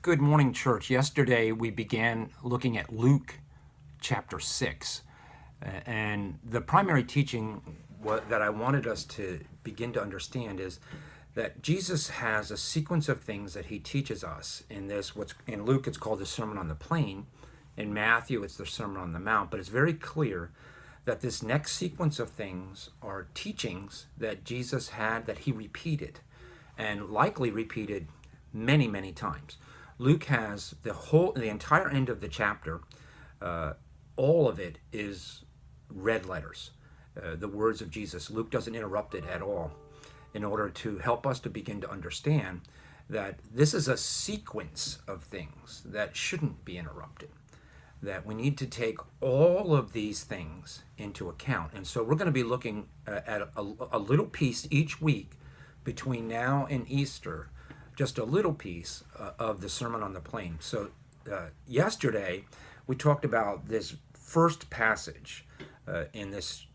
Good morning, church. Yesterday we began looking at Luke chapter 6. And the primary teaching that I wanted us to begin to understand is that Jesus has a sequence of things that he teaches us in this. What's in Luke, it's called the Sermon on the Plain. In Matthew, it's the Sermon on the Mount. But it's very clear that this next sequence of things are teachings that Jesus had that he repeated, and likely repeated many, many times. Luke has the entire end of the chapter, all of it is red letters, the words of Jesus. Luke doesn't interrupt it at all in order to help us to begin to understand that this is a sequence of things that shouldn't be interrupted, that we need to take all of these things into account. And so we're going to be looking at a little piece each week between now and Easter, just a little piece of the Sermon on the Plain. So yesterday we talked about this first passage in this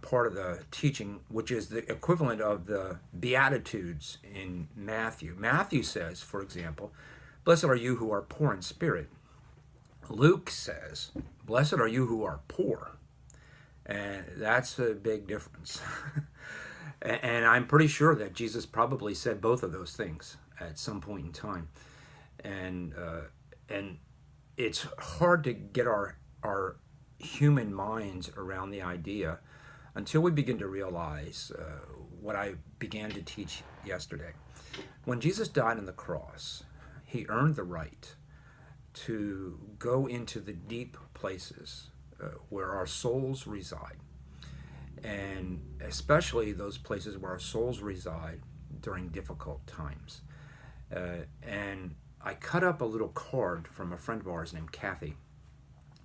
part of the teaching, which is the equivalent of the Beatitudes in Matthew. Matthew says, for example, "Blessed are you who are poor in spirit." Luke says, "Blessed are you who are poor." And that's a big difference. And I'm pretty sure that Jesus probably said both of those things at some point in time. And it's hard to get our human minds around the idea until we begin to realize what I began to teach yesterday. When Jesus died on the cross, he earned the right to go into the deep places where our souls reside, and especially those places where our souls reside during difficult times. And I cut up a little card from a friend of ours named Kathy,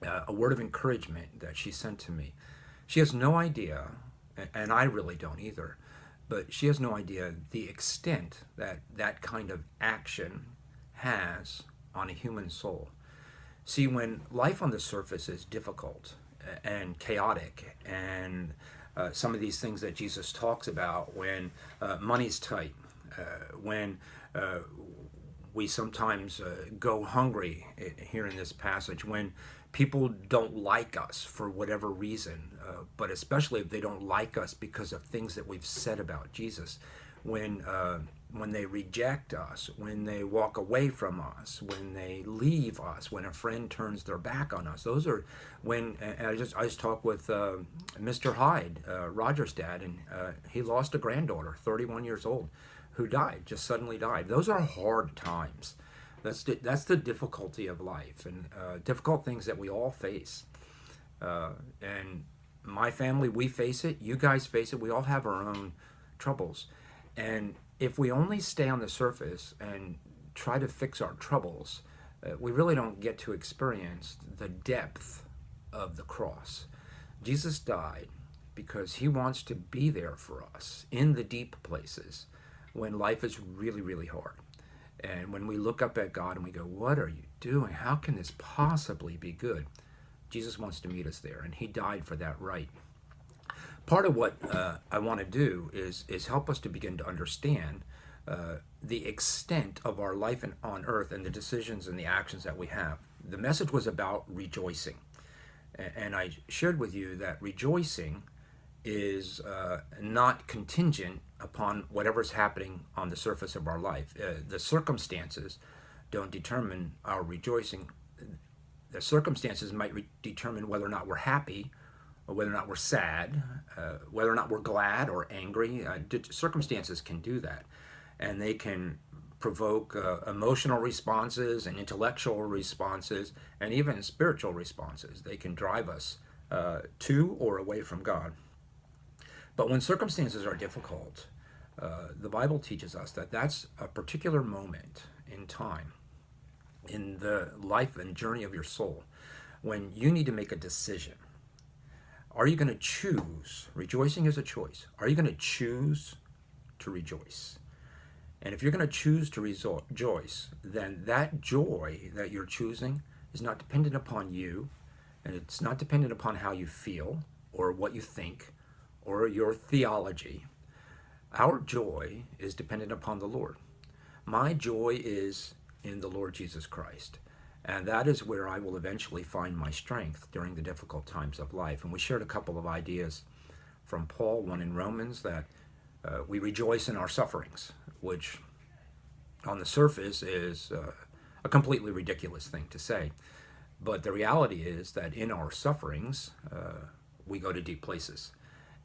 a word of encouragement that she sent to me. She has no idea, and I really don't either, but she has no idea the extent that that kind of action has on a human soul. See, when life on the surface is difficult and chaotic, and some of these things that Jesus talks about, when money's tight, when we sometimes go hungry here in this passage, when people don't like us for whatever reason, but especially if they don't like us because of things that we've said about Jesus, when they reject us, when they walk away from us, when they leave us, when a friend turns their back on us. Those are when, and I just talked with Mr. Hyde, Roger's dad, and he lost a granddaughter, 31 years old, who died, just suddenly died. Those are hard times. That's the difficulty of life, and difficult things that we all face. And my family, we face it. You guys face it. We all have our own troubles. And if we only stay on the surface and try to fix our troubles, we really don't get to experience the depth of the cross. Jesus died because he wants to be there for us in the deep places when life is really, really hard. And when we look up at God and we go, "What are you doing? How can this possibly be good?" Jesus wants to meet us there, and he died for that right. Part of what I want to do is help us to begin to understand the extent of our life on earth and the decisions and the actions that we have. The message was about rejoicing. And I shared with you that rejoicing is not contingent upon whatever's happening on the surface of our life. The circumstances don't determine our rejoicing. The circumstances might determine whether or not we're happy, or whether or not we're sad, whether or not we're glad or angry. Circumstances can do that, and they can provoke emotional responses and intellectual responses and even spiritual responses. They can drive us to or away from God. But when circumstances are difficult, the Bible teaches us that that's a particular moment in time in the life and journey of your soul when you need to make a decision. Are you going to choose? Rejoicing is a choice. Are you going to choose to rejoice? And if you're going to choose to rejoice, then that joy that you're choosing is not dependent upon you, and it's not dependent upon how you feel or what you think or your theology. Our joy is dependent upon the Lord. My joy is in the Lord Jesus Christ. And that is where I will eventually find my strength during the difficult times of life. And we shared a couple of ideas from Paul, one in Romans, that we rejoice in our sufferings, which on the surface is a completely ridiculous thing to say. But the reality is that in our sufferings, we go to deep places.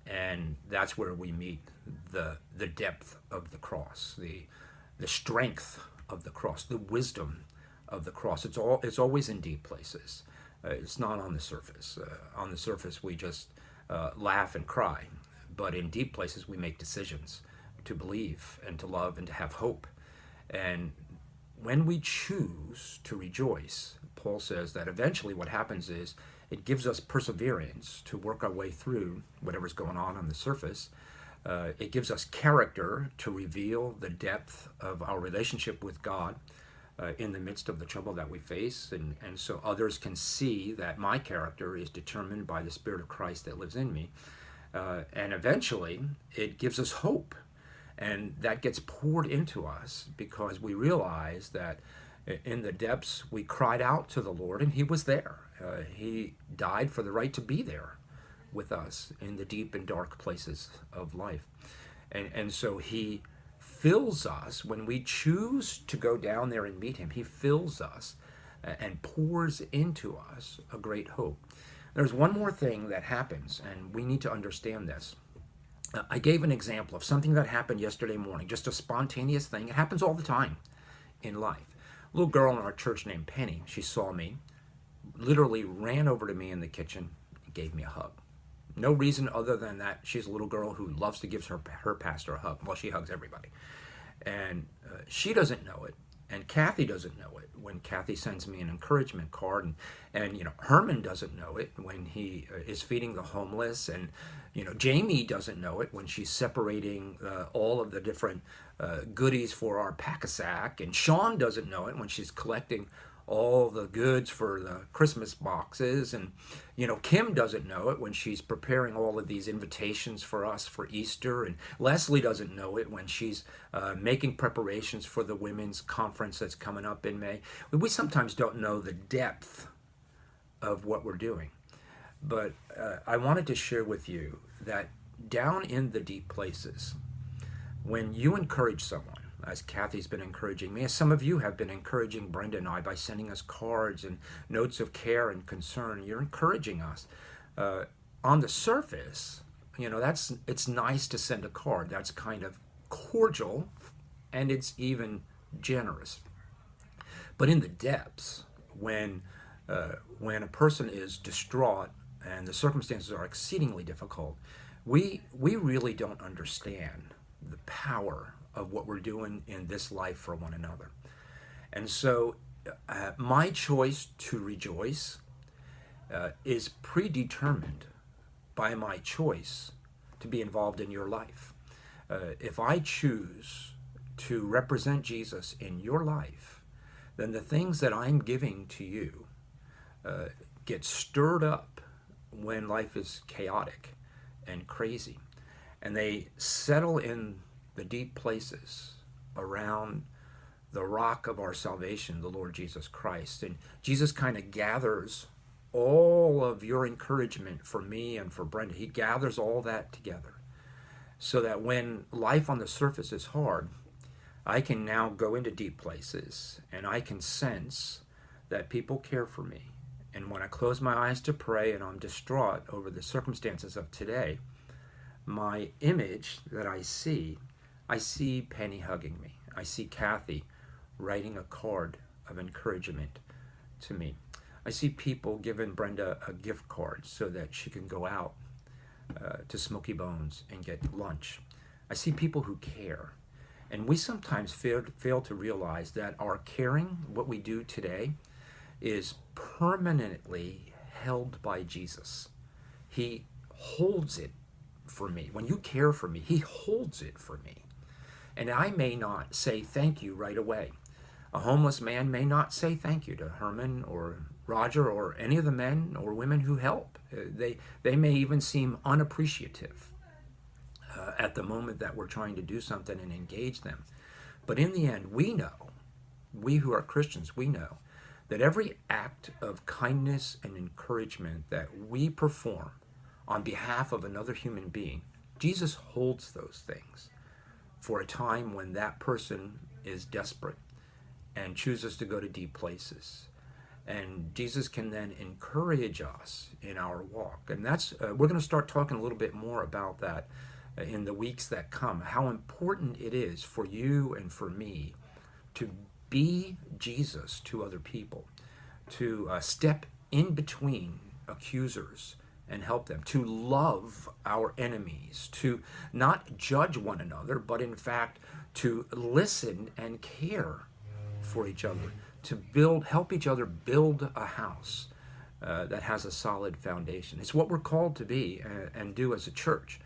And that's where we meet the depth of the cross, the strength of the cross, the wisdom of the cross. It's always in deep places. It's not on the surface. On the surface, we just laugh and cry. But in deep places, we make decisions to believe and to love and to have hope. And when we choose to rejoice, Paul says that eventually what happens is it gives us perseverance to work our way through whatever's going on the surface. It gives us character to reveal the depth of our relationship with God in the midst of the trouble that we face. And so others can see that my character is determined by the Spirit of Christ that lives in me. And eventually, it gives us hope. And that gets poured into us because we realize that in the depths, we cried out to the Lord, and He was there. He died for the right to be there with us in the deep and dark places of life. And so He fills us when we choose to go down there and meet Him. He fills us and pours into us a great hope. There's one more thing that happens, and we need to understand this. I gave an example of something that happened yesterday morning, just a spontaneous thing. It happens all the time in life. A little girl in our church named Penny, she saw me, literally ran over to me in the kitchen and gave me a hug. No reason other than that she's a little girl who loves to give her pastor a hug. Well, she hugs everybody. And she doesn't know it, and Kathy doesn't know it when Kathy sends me an encouragement card, and Herman doesn't know it when he is feeding the homeless, and Jamie doesn't know it when she's separating all of the different goodies for our pack-a-sack, and Sean doesn't know it when she's collecting all the goods for the Christmas boxes, and Kim doesn't know it when she's preparing all of these invitations for us for Easter, and Leslie doesn't know it when she's making preparations for the women's conference that's coming up in May. We sometimes don't know the depth of what we're doing, but I wanted to share with you that down in the deep places, when you encourage someone, as Kathy's been encouraging me, as some of you have been encouraging Brenda and I by sending us cards and notes of care and concern, you're encouraging us. On the surface, it's nice to send a card. That's kind of cordial, and it's even generous. But in the depths, when a person is distraught and the circumstances are exceedingly difficult, we really don't understand the power of what we're doing in this life for one another. And so my choice to rejoice is predetermined by my choice to be involved in your life. If I choose to represent Jesus in your life, then the things that I'm giving to you get stirred up when life is chaotic and crazy. And they settle in the deep places around the rock of our salvation, the Lord Jesus Christ. And Jesus kind of gathers all of your encouragement for me and for Brenda. He gathers all that together so that when life on the surface is hard, I can now go into deep places and I can sense that people care for me. And when I close my eyes to pray and I'm distraught over the circumstances of today, my image that I see Penny hugging me. I see Kathy writing a card of encouragement to me. I see people giving Brenda a gift card so that she can go out to Smoky Bones and get lunch. I see people who care. And we sometimes fail to realize that our caring, what we do today, is permanently held by Jesus. He holds it for me. When you care for me, He holds it for me. And I may not say thank you right away. A homeless man may not say thank you to Herman or Roger or any of the men or women who help. They may even seem unappreciative at the moment that we're trying to do something and engage them. But in the end, we know we who are Christians, we know that every act of kindness and encouragement that we perform on behalf of another human being, Jesus holds those things for a time when that person is desperate and chooses to go to deep places. And Jesus can then encourage us in our walk. And that's we're going to start talking a little bit more about that in the weeks that come, how important it is for you and for me to be Jesus to other people, to step in between accusers and help them, to love our enemies, to not judge one another, but in fact to listen and care for each other, to help each other build a house that has a solid foundation. It's what we're called to be and do as a church,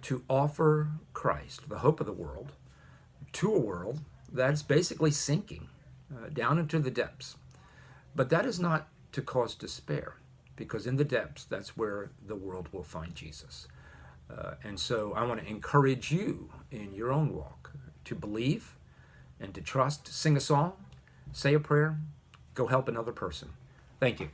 to offer Christ, the hope of the world, to a world that's basically sinking down into the depths. But that is not to cause despair, because in the depths, that's where the world will find Jesus. And so I want to encourage you in your own walk to believe and to trust, sing a song, say a prayer, go help another person. Thank you.